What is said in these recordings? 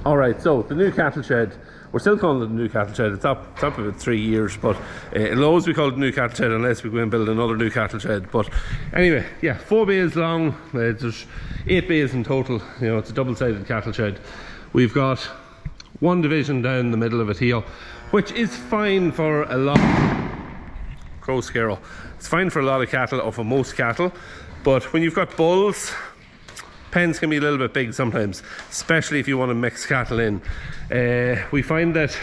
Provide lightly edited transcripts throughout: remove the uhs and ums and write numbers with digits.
Alright, so the new cattle shed, we're still calling it the new cattle shed. It's up about 3 years, but it'll always be called the new cattle shed unless we go and build another new cattle shed. But anyway, yeah, 4 bays long, there's 8 bays in total. You know, it's a double-sided cattle shed. We've got one division down the middle of it here, which is fine for a lot. Crow scarrow. It's fine for a lot of cattle, or for most cattle, but when you've got bulls, pens can be a little bit big sometimes, especially if you want to mix cattle in. We find that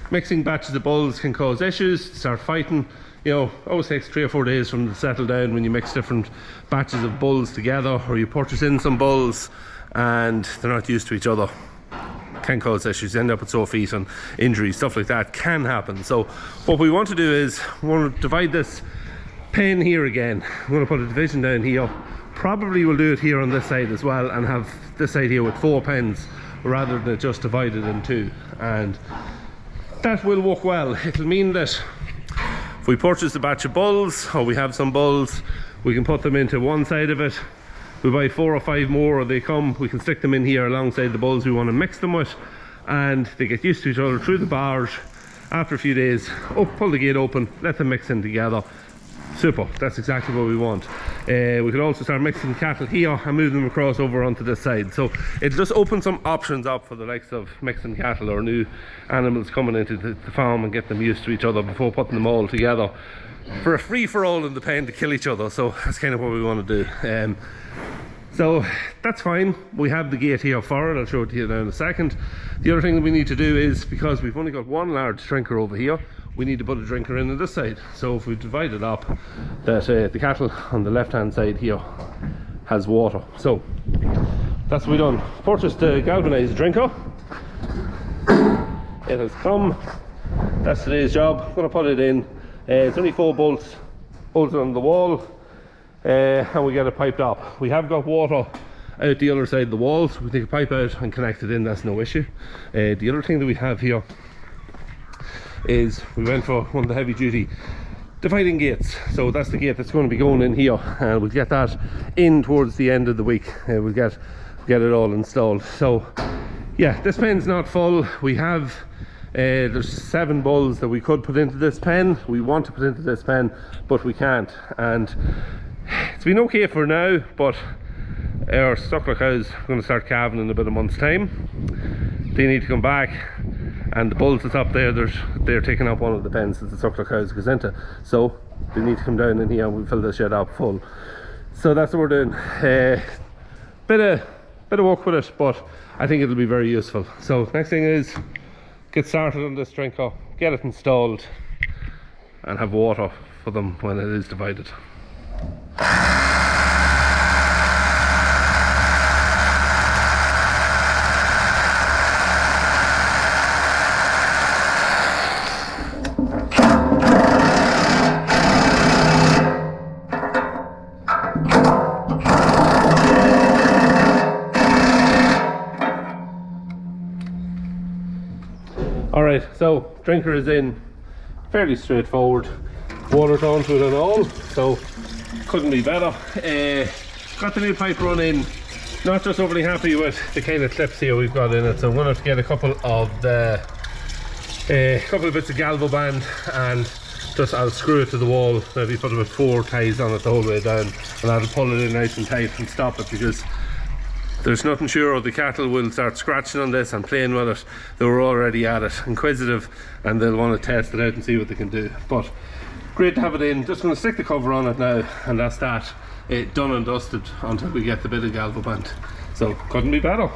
mixing batches of bulls can cause issues, start fighting. You know, always takes 3 or 4 days for them to settle down when you mix different batches of bulls together, or you purchase in some bulls and they're not used to each other. Can cause issues, you end up with sore feet and injuries, stuff like that can happen. So what we want to do is we want to divide this pen here again. I'm going to put a division down here. Probably we'll do it here on this side as well, and have this side here with 4 pens rather than just divided in 2, and that will work well. It'll mean that if we purchase a batch of bulls, or we have some bulls, we can put them into one side of it. We buy 4 or 5 more, or they come, we can stick them in here alongside the bulls we want to mix them with, and they get used to each other through the bars. After a few days, pull the gate open, let them mix in together. Super, that's exactly what we want. We could also start mixing cattle here and move them across over onto this side. So it just opens some options up for the likes of mixing cattle or new animals coming into the farm, and get them used to each other before putting them all together for a free-for-all in the pen to kill each other. So that's kind of what we want to do. So that's fine. We have the gate here for it. I'll show it to you now in a second. The other thing that we need to do is, because we've only got one large drinker over here, we need to put a drinker in on this side. So if we divide it up, that the cattle on the left hand side here has water. So that's what we've done. Purchased a galvanized drinker. It has come. That's today's job. I'm going to put it in. It's only 4 bolts bolted on the wall, and we get it piped up. We have got water out the other side of the wall, so we take a pipe out and connect it in. That's no issue. The other thing that we have here is we went for one of the heavy duty dividing gates. So that's the gate that's going to be going in here, and we'll get that in towards the end of the week. We'll get it all installed. So yeah, this pen's not full. We have there's 7 bulls that we could put into this pen. We want to put into this pen, but we can't, and it's been okay for now. But our suckler cows are going to start calving in about a month's time. They need to come back, and the bulls that's up there, they're taking up one of the pens that the suckler cows goes into, so they need to come down in here and we'll fill the shed up full. So that's what we're doing. Bit of work with it, but I think it'll be very useful. So next thing is get started on this drinker, get it installed, and have water for them when it is divided. Alright, so drinker is in, fairly straightforward, water's onto it and all, so couldn't be better. Got the new pipe run in, not just overly happy with the kind of clips here we've got in it, so I'm going to have to get a couple of bits of galvo band, and just I'll screw it to the wall, maybe put about 4 ties on it the whole way down, and I'll pull it in nice and tight and stop it, because there's nothing sure the cattle will start scratching on this and playing with it. They were already at it, inquisitive, and they'll want to test it out and see what they can do. But great to have it in. Just going to stick the cover on it now, and that's that. Done and dusted until we get the bit of galvo band. So couldn't be better.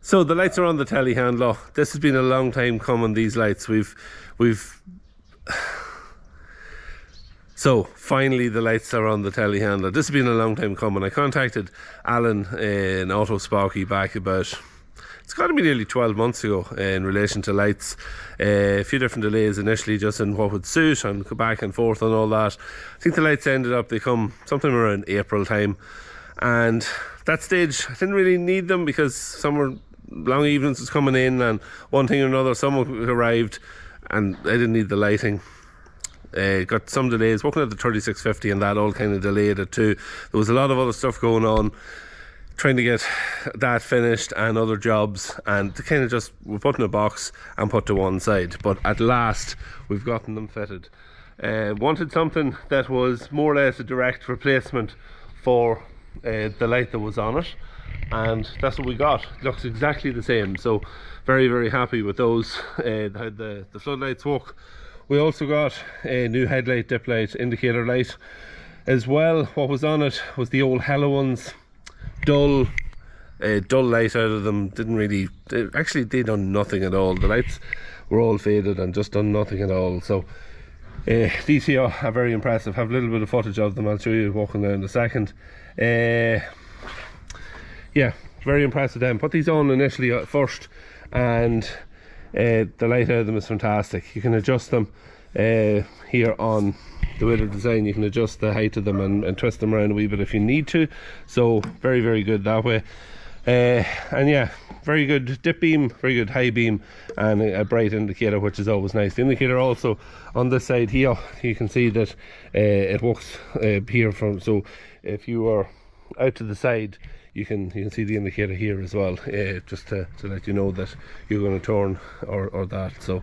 So the lights are on the telehandler. This has been a long time coming, these lights. So finally the lights are on the telehandler. This has been a long time coming. I contacted Alan in Auto Sparky back about, it's got to be nearly 12 months ago, in relation to lights. A few different delays initially just in what would suit and go back and forth and all that. I think the lights ended up, they come sometime around April time, and that stage I didn't really need them because some were long evenings was coming in and one thing or another, someone arrived and I didn't need the lighting. Got some delays, working at the 3650 and that all kind of delayed it too. There was a lot of other stuff going on, trying to get that finished and other jobs, and they kind of just were put in a box and put to one side. But at last we've gotten them fitted. Wanted something that was more or less a direct replacement for the light that was on it, and that's what we got. Looks exactly the same, so very, very happy with those. The floodlights work. We also got a new headlight, dip light, indicator light as well. What was on it was the old Hello ones. Dull light out of them. Didn't really, they done nothing at all. The lights were all faded and just done nothing at all. So these here are very impressive. Have a little bit of footage of them. I'll show you walking there in a second. Yeah, very impressed with them. Put these on initially at first, and the light out of them is fantastic. You can adjust them here on the Wither design. You can adjust the height of them and twist them around a wee bit if you need to. So very, very good that way. And yeah, very good dip beam, very good high beam, and a bright indicator, which is always nice. The indicator also on this side here, you can see that it works here from, so if you are out to the side, you can see the indicator here as well, just to let you know that you're going to turn or that. So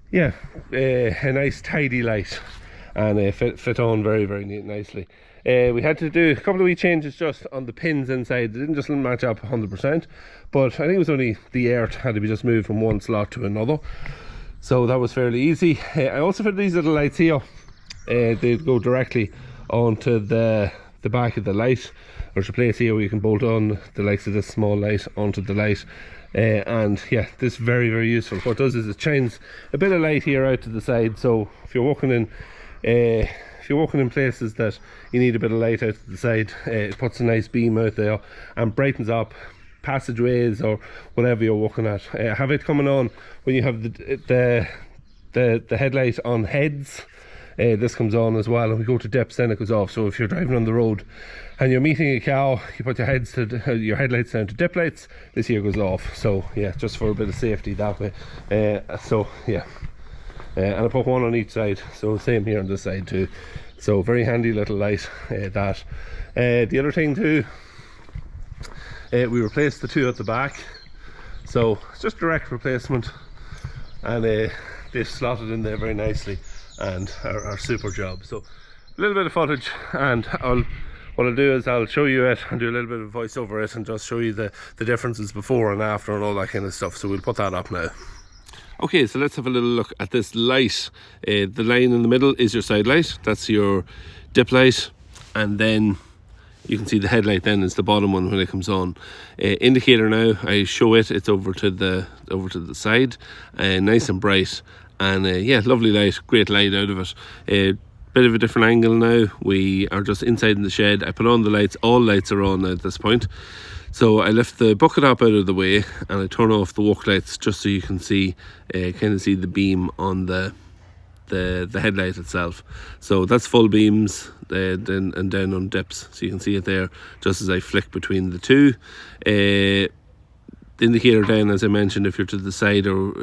yeah, a nice tidy light, and fit on very, very neat, nicely. We had to do a couple of wee changes just on the pins inside. They didn't just match up 100%, but I think it was only the earth had to be just moved from one slot to another, so that was fairly easy. I also fit these little lights here. They go directly onto the back of the light. There's a place here where you can bolt on the likes of this small light onto the light, and yeah, this is very, very useful. What it does is it shines a bit of light here out to the side, so if you're walking in places that you need a bit of light out to the side, it puts a nice beam out there and brightens up passageways or whatever you're walking at. Have it coming on when you have the headlight on heads. This comes on as well, and we go to depths, then it goes off. So if you're driving on the road and you're meeting a cow, you put your headlights down to dip lights, this here goes off. So yeah, just for a bit of safety that way. So yeah, and I put one on each side, so same here on this side too. So very handy little light. The other thing too, we replaced the two at the back, so it's just direct replacement, and they've slotted in there very nicely and are super job. So a little bit of footage, and what I'll do is I'll show you it and do a little bit of voice over it and just show you the differences before and after and all that kind of stuff. So we'll put that up now. Okay, so let's have a little look at this light. The line in the middle is your side light, that's your dip light, and then you can see the headlight then is the bottom one when it comes on. Indicator now, I show it, it's over to the side, nice and bright, and yeah, lovely light, great light out of it. Bit of a different angle now. We are just inside in the shed. I put on the lights, all lights are on now at this point. So I lift the bucket up out of the way and I turn off the walk lights just so you can see, kind of see the beam on the headlight itself. So that's full beams, and down on dips, so you can see it there just as I flick between the two. The indicator down, as I mentioned, if you're to the side or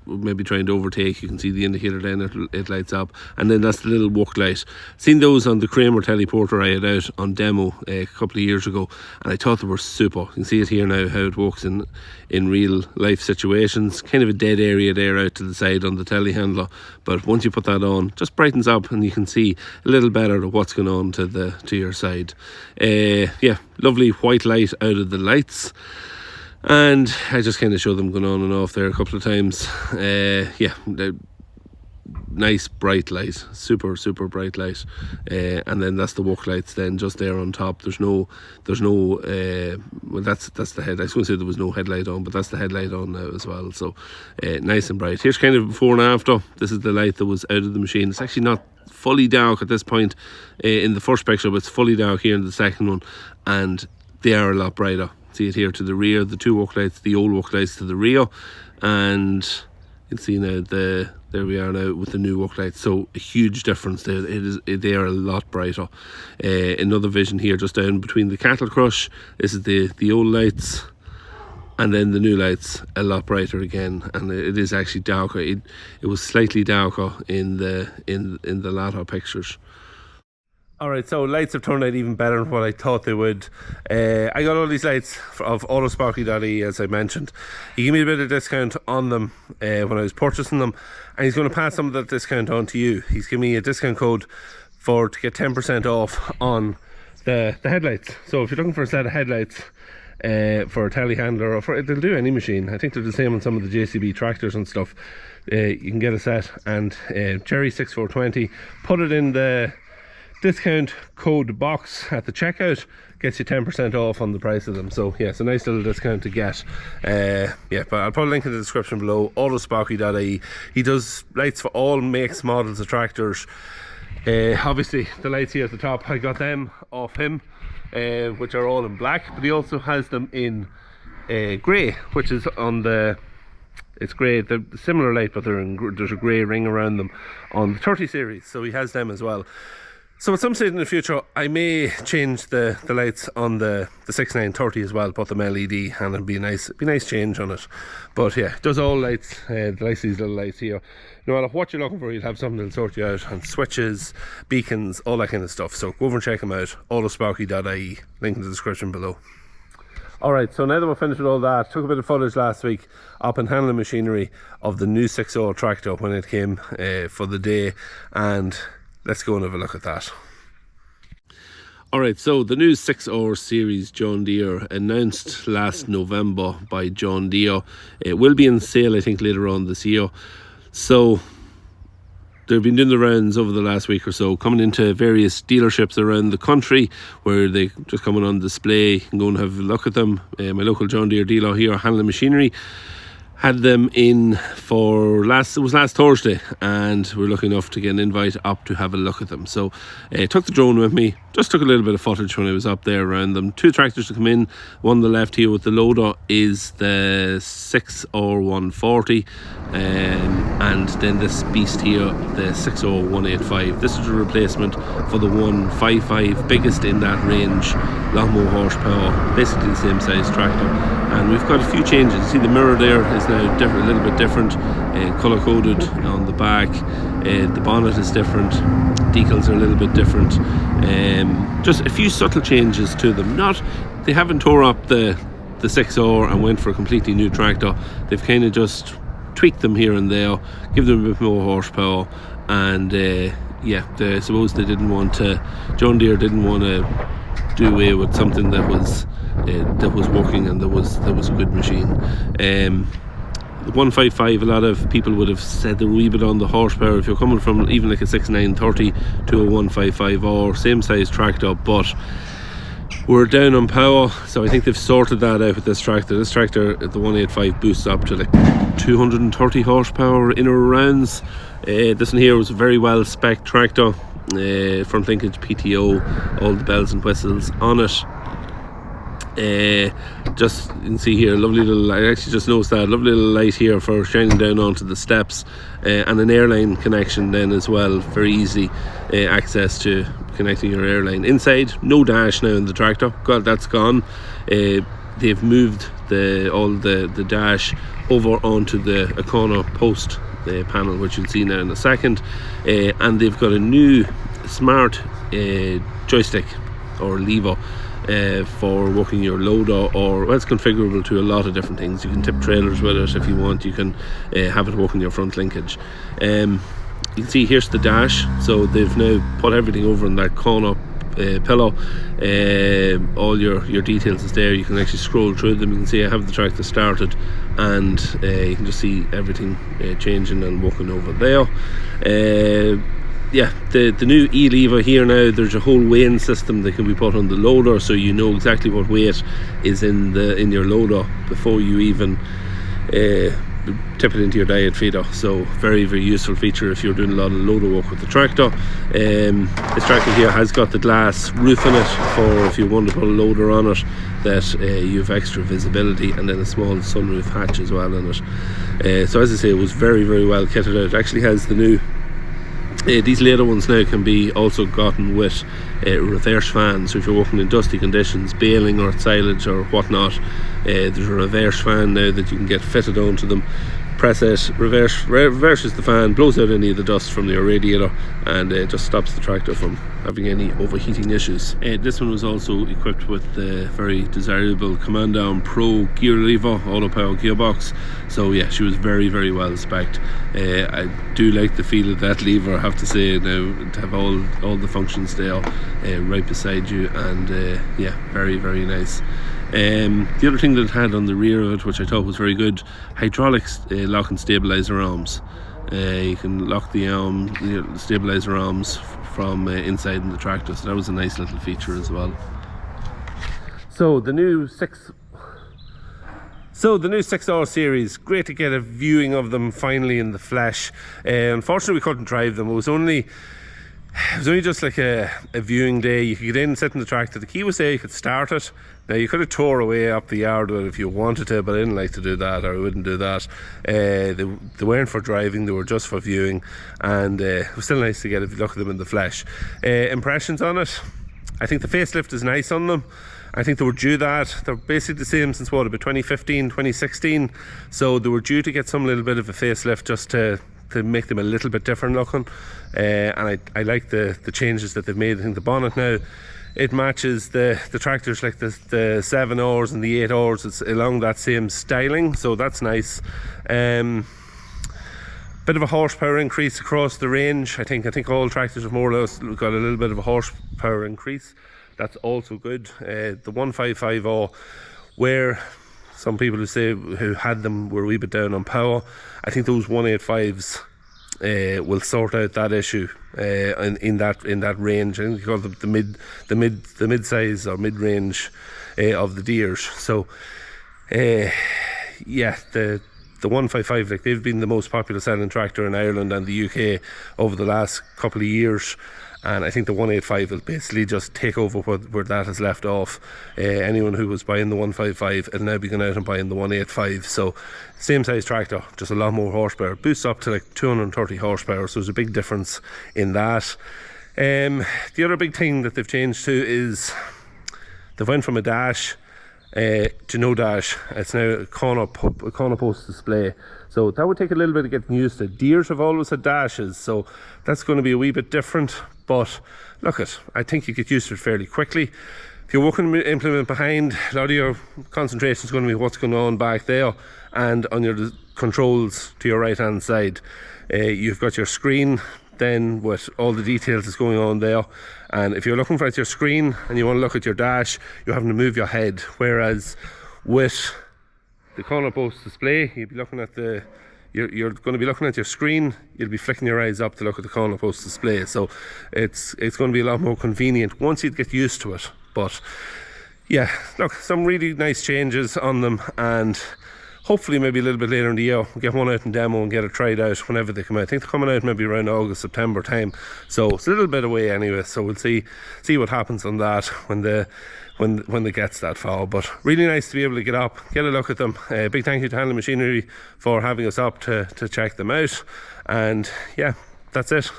maybe trying to overtake, you can see the indicator then, it lights up, and then that's the little walk light. Seen those on the Kramer teleporter I had out on demo a couple of years ago, and I thought they were super. You can see it here now how it works in real life situations. Kind of a dead area there out to the side on the telehandler, but once you put that on, just brightens up and you can see a little better of what's going on to your side. Yeah, lovely white light out of the lights. And I just kind of show them going on and off there a couple of times. Yeah, nice bright light, super bright light, and then that's the work lights then just there on top. There's no well, that's the head. I was going to say there was no headlight on, but that's the headlight on now as well. So nice and bright. Here's kind of before and after. This is the light that was out of the machine. It's actually not fully dark at this point in the first picture, but it's fully dark here in the second one, and they are a lot brighter. See it here to the rear, the two work lights, the old work lights to the rear, and you can see now there we are now with the new work lights. So a huge difference there. They are a lot brighter. Another vision here just down between the cattle crush. This is the old lights, and then the new lights a lot brighter again, and it is actually darker. It was slightly darker in the latter pictures. Alright, so lights have turned out even better than what I thought they would. I got all these lights of autosparky.ie, as I mentioned. He gave me a bit of discount on them when I was purchasing them, and he's going to pass some of that discount on to you. He's giving me a discount code to get 10% off on the headlights. So if you're looking for a set of headlights for a telehandler, or they'll do any machine. I think they're the same on some of the JCB tractors and stuff. You can get a set, and Jerry 6420, put it in the discount code box at the checkout, gets you 10% off on the price of them. So yeah, it's a nice little discount to get. Yeah, but I'll put a link in the description below. Autosparky.ie. He does lights for all makes, models of tractors. Obviously the lights here at the top, I got them off him, which are all in black, but he also has them in grey, which is on the, it's grey, they're similar light, but there's a grey ring around them on the 30 series, so he has them as well. So at some stage in the future, I may change the lights on the 6930 as well, put them LED, and it'll be a nice change on it. But yeah, does all lights, the lights, these little lights here. No matter what you're looking for, you'll have something that'll sort you out, and switches, beacons, all that kind of stuff. So go over and check them out, autosparky.ie, link in the description below. Alright, so now that we're finished with all that, took a bit of footage last week up and handling machinery of the new 6.0 tractor when it came for the day, and let's go and have a look at that. Alright, so the new 6.0 series John Deere, announced last November by John Deere. It will be in sale, I think, later on this year. So they've been doing the rounds over the last week or so, coming into various dealerships around the country where they just coming on display. You can go and have a look at them. My local John Deere dealer here, Handling Machinery, had them in for last Thursday, and we're lucky enough to get an invite up to have a look at them. So took the drone with me, just took a little bit of footage when I was up there around them. Two tractors to come in. One on the left here with the loader is the 6.0 140, and then this beast here, the 6.0 185. This is a replacement for the 155, biggest in that range, lot more horsepower, basically the same size tractor. And we've got a few changes. See, the mirror there is now a little bit different, colour coded on the back. The bonnet is different, decals are a little bit different. Just a few subtle changes to them. They haven't tore up the 6.0 and went for a completely new tractor. They've kind of just tweaked them here and there, give them a bit more horsepower, and yeah, I suppose they didn't want to, John Deere didn't want to do away with something that was working and that was a good machine. The 155, a lot of people would have said they're a wee bit on the horsepower if you're coming from even like a 6930 to a 155 or same size tractor, but we're down on power, so I think they've sorted that out with this tractor. This tractor, the 185, boosts up to like 230 horsepower in or rounds. This one here was a very well spec tractor, front linkage, PTO, all the bells and whistles on it. Just, you can see here, lovely little, I actually just noticed that lovely little light here for shining down onto the steps, and an airline connection then as well, very easy access to connecting your airline. Inside, no dash now in the tractor, God, that's gone. They've moved all the dash over onto a corner post panel, which you'll see now in a second, and they've got a new smart joystick or lever for working your loader, or well, it's configurable to a lot of different things. You can tip trailers with it if you want. You can have it working your front linkage. You can see here's the dash, so they've now put everything over in that corner pillow. All your details is there. You can actually scroll through them. You can see I have the tractor started, and you can just see everything changing and walking over there. Yeah, the new e-lever here now, there's a whole weighing system that can be put on the loader, so you know exactly what weight is in your loader before you even tip it into your diet feeder. So very, very useful feature if you're doing a lot of loader work with the tractor. This tractor here has got the glass roof in it for if you want to put a loader on it, that you have extra visibility, and then a small sunroof hatch as well in it. So as I say, it was very, very well kitted out. It actually has the new these later ones now can be also gotten with a reverse fan, so if you're working in dusty conditions, baling or silage or whatnot, there's a reverse fan now that you can get fitted onto them. Press it, reverses the fan, blows out any of the dust from your radiator, and it just stops the tractor from having any overheating issues. This one was also equipped with the very desirable Command Arm Pro gear lever, auto power gearbox. So yeah, she was very, very well spec'd. I do like the feel of that lever, I have to say, now to have all the functions there right beside you, and yeah, very, very nice. The other thing that it had on the rear of it, which I thought was very good, hydraulics lock and stabilizer arms. You can lock the stabilizer arms from inside in the tractor, so that was a nice little feature as well. So the new 6R series, great to get a viewing of them finally in the flesh. Unfortunately we couldn't drive them. It was only just like a viewing day. You could get in, sit in the tractor. The key was there, you could start it. Now you could have tore away up the yard with it if you wanted to, but I didn't like to do that, or I wouldn't do that. They weren't for driving, they were just for viewing, and it was still nice to get a look at them in the flesh. Impressions on it, I think the facelift is nice on them. I think they were due that. They're basically the same since what, about 2015, 2016, so they were due to get some little bit of a facelift just to make them a little bit different looking. And I like the changes that they've made. I think the bonnet now, it matches the tractors, like the 7Rs and the 8Rs. It's along that same styling, so that's nice. Bit of a horsepower increase across the range. I think all tractors have more or less got a little bit of a horsepower increase. That's also good. The 155R, where some people who had them were a wee bit down on power, I think those 185s will sort out that issue in that range. I think they call them the mid size or mid range of the Deeres. So yeah, the 155, like, they've been the most popular selling tractor in Ireland and the UK over the last couple of years. And I think the 185 will basically just take over where that has left off. Anyone who was buying the 155 will now be going out and buying the 185. So same size tractor, just a lot more horsepower. Boosts up to like 230 horsepower, so there's a big difference in that. The other big thing that they've changed to is they've went from a dash to no dash. It's now a corner post display, so that would take a little bit of getting used to. Deeres have always had dashes, so that's going to be a wee bit different, but look, I think you get used to it fairly quickly. If you're working with implement behind, a lot of your concentration is going to be what's going on back there, and on your controls to your right hand side. You've got your screen then with all the details that's going on there, and if you're looking at your screen and you want to look at your dash, you're having to move your head, whereas with the corner post display, you'll be looking at you're going to be looking at your screen, you'll be flicking your eyes up to look at the corner post display. So it's going to be a lot more convenient once you get used to it. But yeah, look, some really nice changes on them, and hopefully maybe a little bit later in the year we'll get one out in demo and get it tried out whenever they come out. I think they're coming out maybe around August, September time, so it's a little bit away anyway, so we'll see what happens on that when it gets that far. But really nice to be able to get up, get a look at them. Big thank you to Handling Machinery for having us up to check them out. And yeah, that's it.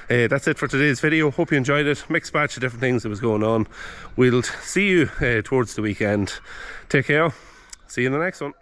That's it for today's video. Hope you enjoyed it. Mixed batch of different things that was going on. We'll see you towards the weekend. Take care. See you in the next one.